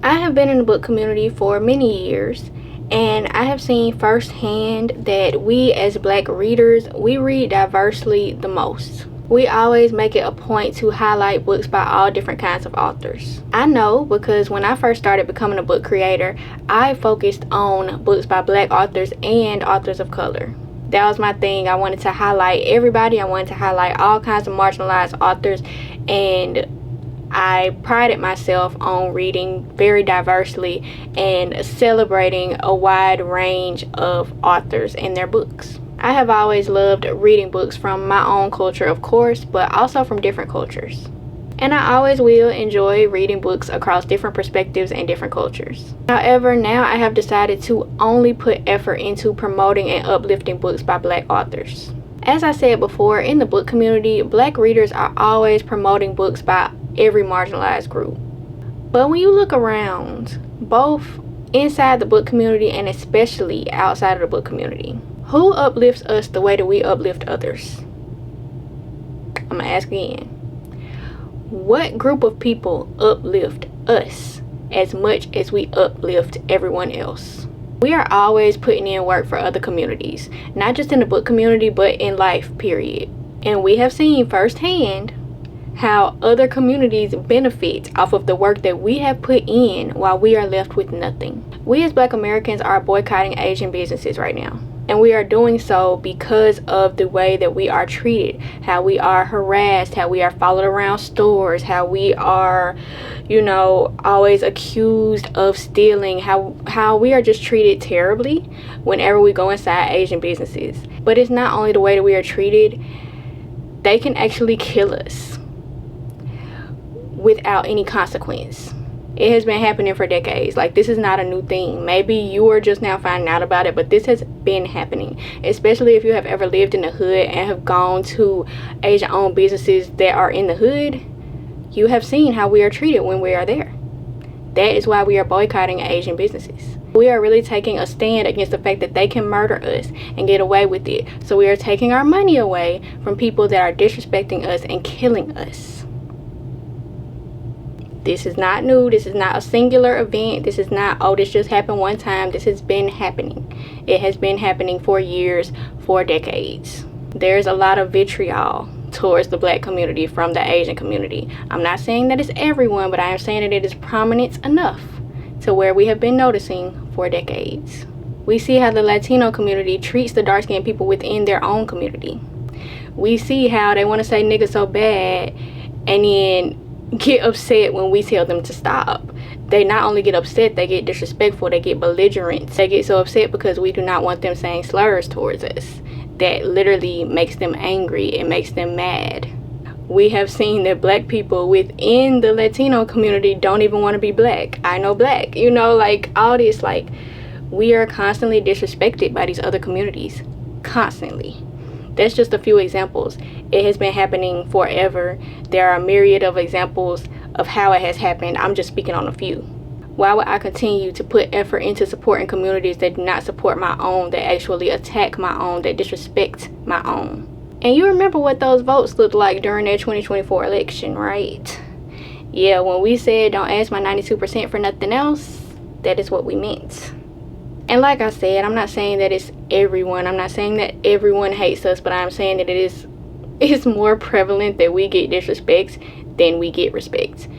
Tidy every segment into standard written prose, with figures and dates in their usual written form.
I have been in the book community for many years, and I have seen firsthand that we as Black readers, we read diversely the most. We always make it a point to highlight books by all different kinds of authors. I know because when I first started becoming a book creator, I focused on books by Black authors and authors of color. That was my thing. I wanted to highlight everybody. I wanted to highlight all kinds of marginalized authors, and I prided myself on reading very diversely and celebrating a wide range of authors and their books. I have always loved reading books from my own culture, of course, but also from different cultures. And I always will enjoy reading books across different perspectives and different cultures. However, now I have decided to only put effort into promoting and uplifting books by Black authors. As I said before, in the book community, Black readers are always promoting books by every marginalized group. But when you look around, both inside the book community and especially outside of the book community, who uplifts us the way that we uplift others? I'm gonna ask again. What group of people uplift us as much as we uplift everyone else? We are always putting in work for other communities, not just in the book community, but in life, period. And we have seen firsthand how other communities benefit off of the work that we have put in while we are left with nothing. We as Black Americans are boycotting Asian businesses right now. And we are doing so because of the way that we are treated, how we are harassed, how we are followed around stores, how we are, always accused of stealing, how we are just treated terribly whenever we go inside Asian businesses. But it's not only the way that we are treated, they can actually kill us without any consequence. It has been happening for decades. Like, this is not a new thing. Maybe you are just now finding out about it, but this has been happening, especially if you have ever lived in the hood and have gone to Asian-owned businesses that are in the hood. You have seen how we are treated when we are there. That is why we are boycotting Asian businesses. We are really taking a stand against the fact that they can murder us and get away with it. So we are taking our money away from people that are disrespecting us and killing us. This is not new. This is not a singular event. This is not, oh, this just happened one time. This has been happening. It has been happening for years, for decades. There's a lot of vitriol towards the Black community from the Asian community. I'm not saying that it's everyone, but I am saying that it is prominent enough to where we have been noticing for decades. We see how the Latino community treats the dark-skinned people within their own community. We see how they want to say nigga so bad and then get upset when we tell them to stop. They not only get upset, they get disrespectful, they get belligerent. They get so upset because we do not want them saying slurs towards us. That literally makes them angry. It makes them mad. We have seen that Black people within the Latino community don't even want to be Black. I know Black, all this, we are constantly disrespected by these other communities. Constantly. That's just a few examples. It has been happening forever. There are a myriad of examples of how it has happened. I'm just speaking on a few. Why would I continue to put effort into supporting communities that do not support my own, that actually attack my own, that disrespect my own? And you remember what those votes looked like during their 2024 election, right? Yeah, when we said don't ask my 92% for nothing else, that is what we meant. And like I said, I'm not saying that it's everyone. I'm not saying that everyone hates us, but I'm saying that it's more prevalent that we get disrespect than we get respect.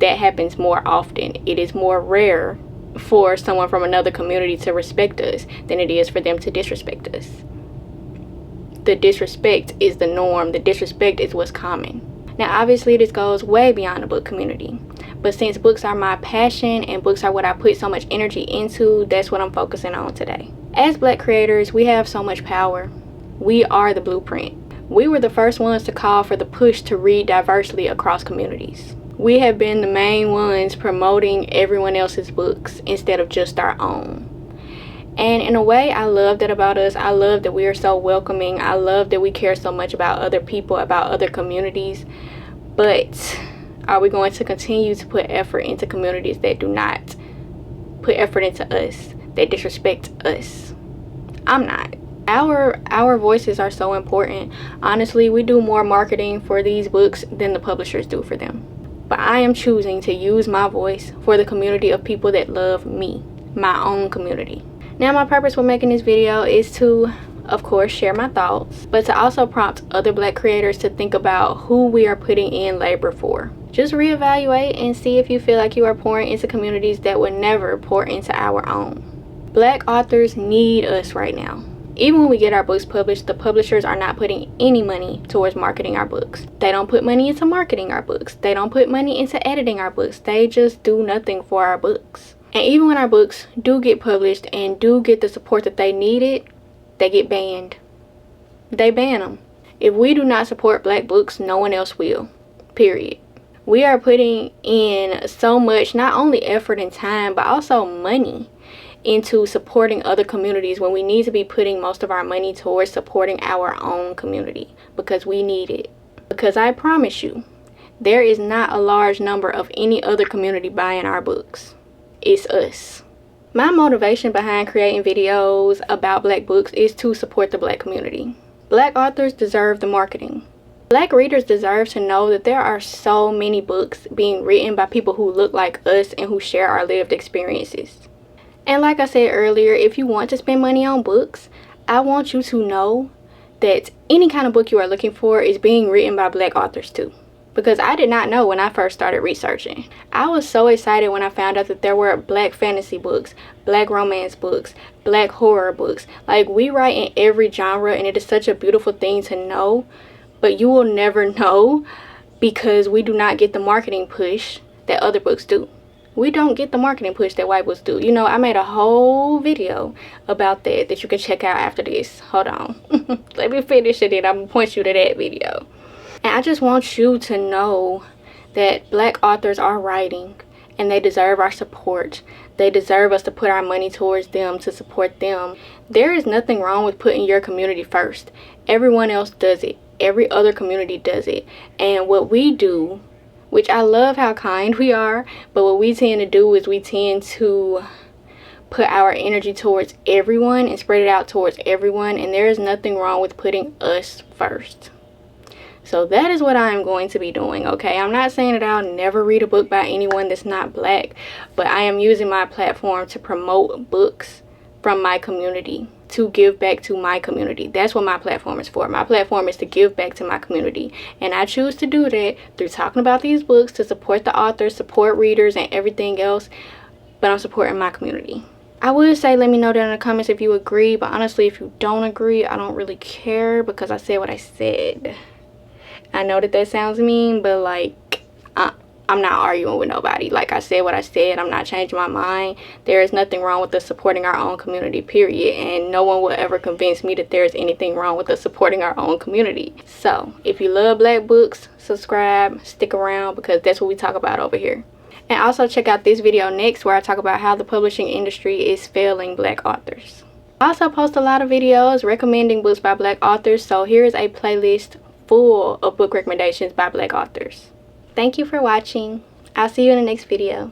That happens more often. It is more rare for someone from another community to respect us than it is for them to disrespect us. The disrespect is the norm. The disrespect is what's common. Now, obviously, this goes way beyond the book community. But since books are my passion and books are what I put so much energy into, that's what I'm focusing on today. As Black creators, we have so much power. We are the blueprint. We were the first ones to call for the push to read diversely across communities. We have been the main ones promoting everyone else's books instead of just our own. And in a way, I love that about us. I love that we are so welcoming. I love that we care so much about other people, about other communities. But are we going to continue to put effort into communities that do not put effort into us, that disrespect us? I'm not. Our voices are so important. Honestly, we do more marketing for these books than the publishers do for them. but I am choosing to use my voice for the community of people that love me, my own community. Now, my purpose for making this video is to, of course, share my thoughts, but to also prompt other Black creators to think about who we are putting in labor for. Just reevaluate and see if you feel like you are pouring into communities that would never pour into our own. Black authors need us right now. Even when we get our books published, the publishers are not putting any money towards marketing our books. They don't put money into marketing our books. They don't put money into editing our books. They just do nothing for our books. And even when our books do get published and do get the support that they needed, they get banned. They ban them. If we do not support Black books, no one else will. Period. We are putting in so much, not only effort and time, but also money into supporting other communities when we need to be putting most of our money towards supporting our own community, because we need it. Because I promise you, there is not a large number of any other community buying our books. It's us. My motivation behind creating videos about Black books is to support the Black community. Black authors deserve the marketing. Black readers deserve to know that there are so many books being written by people who look like us and who share our lived experiences. And like I said earlier, if you want to spend money on books, I want you to know that any kind of book you are looking for is being written by Black authors too. Because I did not know when I first started researching. I was so excited when I found out that there were Black fantasy books, Black romance books, Black horror books. Like, we write in every genre, and it is such a beautiful thing to know. But you will never know because we do not get the marketing push that other books do. We don't get the marketing push that white books do. You know, I made a whole video about that you can check out after this. Hold on. Let me finish it and I'm going to point you to that video. And I just want you to know that Black authors are writing and they deserve our support. They deserve us to put our money towards them, to support them. There is nothing wrong with putting your community first. Everyone else does it. Every other community does it. And what we do, which I love how kind we are, but what we tend to do is we tend to put our energy towards everyone and spread it out towards everyone, and there is nothing wrong with putting us first. So that is what I am going to be doing, okay? I'm not saying that I'll never read a book by anyone that's not Black, but I am using my platform to promote books from my community, to give back to my community. That's what my platform is for. My platform is to give back to my community. And I choose to do that through talking about these books, to support the authors, support readers, and everything else. But I'm supporting my community. I would say let me know down in the comments if you agree. But honestly, if you don't agree, I don't really care because I said what I said. I know that sounds mean, but like, I'm not arguing with nobody. Like I said what I said. I'm not changing my mind. There is nothing wrong with us supporting our own community, period. And no one will ever convince me that there is anything wrong with us supporting our own community. So if you love Black books, subscribe, stick around, because that's what we talk about over here. And also check out this video next where I talk about how the publishing industry is failing Black authors. I also post a lot of videos recommending books by Black authors. So here is a playlist full of book recommendations by Black authors. Thank you for watching. I'll see you in the next video.